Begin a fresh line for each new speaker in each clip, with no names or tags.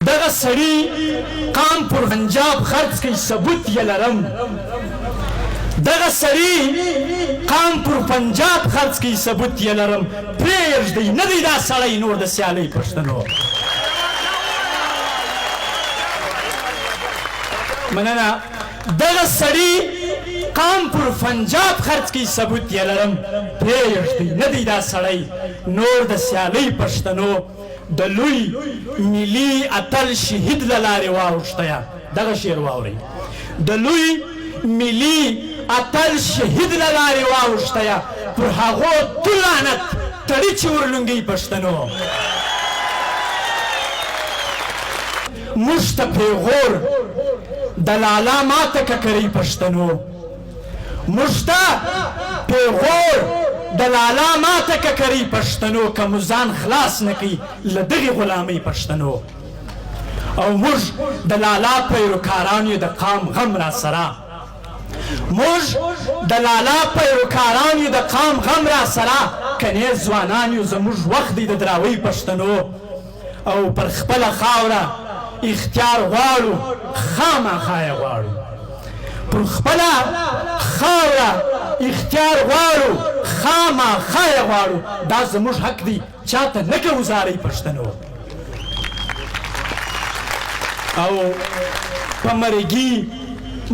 دغه سړي قام پر پنجاب خرڅ کوي ثبوت یې لرم دغه سړي قام پر پنجاب خرڅ کوي ثبوت یې لرم پرېږدئ نه دی دا سړی نور د سیالۍ پښتنو مننه دغه سړي قام پر پنجاب خرڅ کوي ثبوت یې لرم پرېږدئ نه دی دا سړی نور د سیالۍ پښتنو د لوی ملي اتل شهید له لارې واوښتیه دغه شعر واورئ د لوی ملي اتل شهید له لارې واوښتیه پر هغو تو لعنت تړي چې ورلنګوي پښتنو موږ ته پیغور د لالا ماته ککرۍ پښتنو موږ ته پیغور د لالا ماته ککرۍ پښتنو که مو ځان خلاص نه کوي له دغې غلامۍ پښتنو او موږ د لالا پیروکاران یو د قام غم را سره موږ د لالا پیروکاران یو د قام غم را سره کنې ځوانان یو زموږ وخت دی د دراوۍ پښتنو او پر خپله خاوره اختیار غواړو خامخا یې غواړو پر خپله خاوره اختیار غواړو خامخا یې غواړو دا زموږ حق دی چاته نه کوو زارۍ پښتنو او په مرګي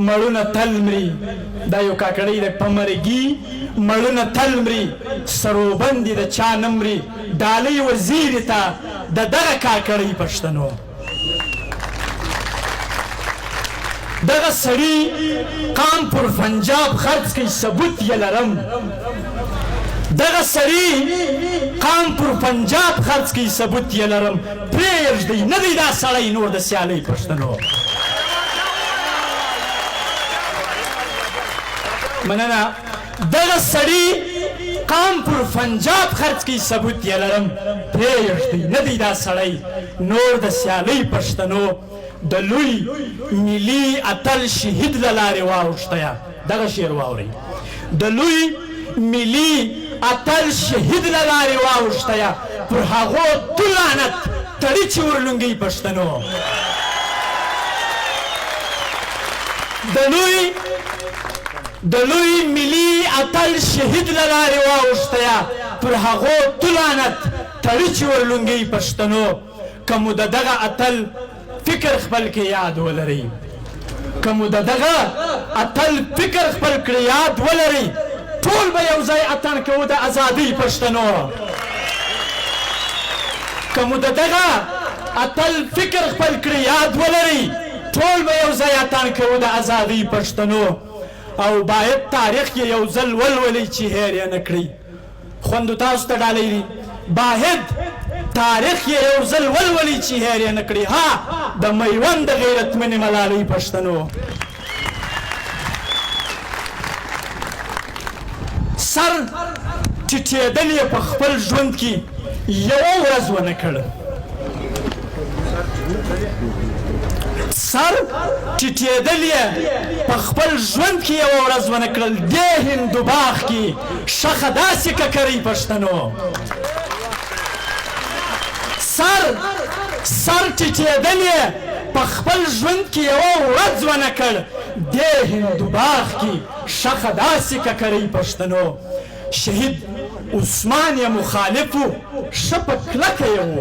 مړونه تل مري دا یو کاکړی دی په مرګي مړونه تل مري سروبند د چا نه مري ډالۍ وزیرې ته د دغه کاکړی پښتنو دغه سړي قام پر پنجاب خرڅ کوي ثبوت یې لرم دغه سړي قام پر پنجاب خرڅ کوي ثبوت یې لرم پرېږدئ نه دی دا سړی نور د سیالۍ پښتنو مننه دغه سړي قام پر پنجاب خرڅ کوي ثبوت یې لرم پرېږدئ نه دی دا سړی نور د سیالۍ پښتنو د لوی ملي اتل شهید له لارې واوښتیه دغه شعر واورئ د لوی ملي اتل شهید له لارې واوښتیه پر هغو تو لعنت تړي چې ورلنګوي پښتنو د لوی ملي اتل شهید له لارې واوښتیه پر هغو تو لعنت تړي چې ورلنګوي پښتنو که مو د دغه اتل فکر خپل کې یاد ولرئ که مو د دغه اتل فکر خپل کړی یاد ولرئ ټول به یو ځای اتن کوو د ازادۍ پښتنو که مو د دغه اتل فکر خپل کړی یاد ولرئ ټول به یو ځای اتن کوو د ازادۍ پښتنو او باید تاریخ یې یو ځل ولولئ چې هیر یې نه کړئ خوندو تاسو ته ډالۍ دي باید تاریخ یې یو ځل ولولئ چې هیر یې نه کړي ها د میوند د غیرتمنې ملالۍ پښتنو سر ټیټېدل یې په خپل ژوند کې یوه ورځ ونه کړ سر ټیټېدل یې په خپل ژوند کې یوه ورځ ونه کړل دې هندوباغ کې شخه داسې ککرۍ پښتنو سر ټیټېدل یې په خپل ژوند کې یوه ورځ ونه کړ دې هندوباغ کې شخه داسې ککرۍ پښتنو شهید عثمان یې مخالف و ښه په کلکه یې و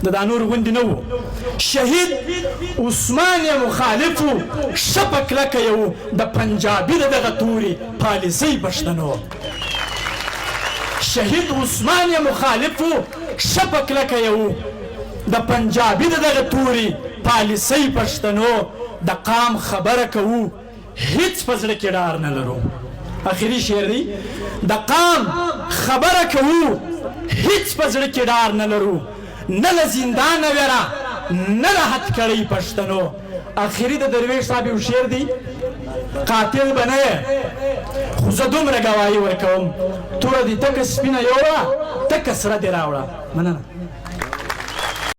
د دا نور غوندې نه و شهید عثمان یې مخالف و ښه په کلکه یې و د پنجابي د دغه تورې پالیسۍ پښتنو شهید عثمان یې مخالف و ښه په کلکه یې و د پنجابي د دغه تورې پالیسۍ پښتنو د قام خبره کوو هیڅ په زړه کې ډار نه لرو اخري شعر دی د قام خبره کوو هیڅ په زړه کې ډار نه لرو نه له زندانه ویره نه له هتکړۍ پښتنو اخري د درویش صاحب یو شعر دی قاتل به نه یې خو زه دومره ګواهي ورکوم توره دې تکه سپینه یوړه تکه سره دې راوړه مننه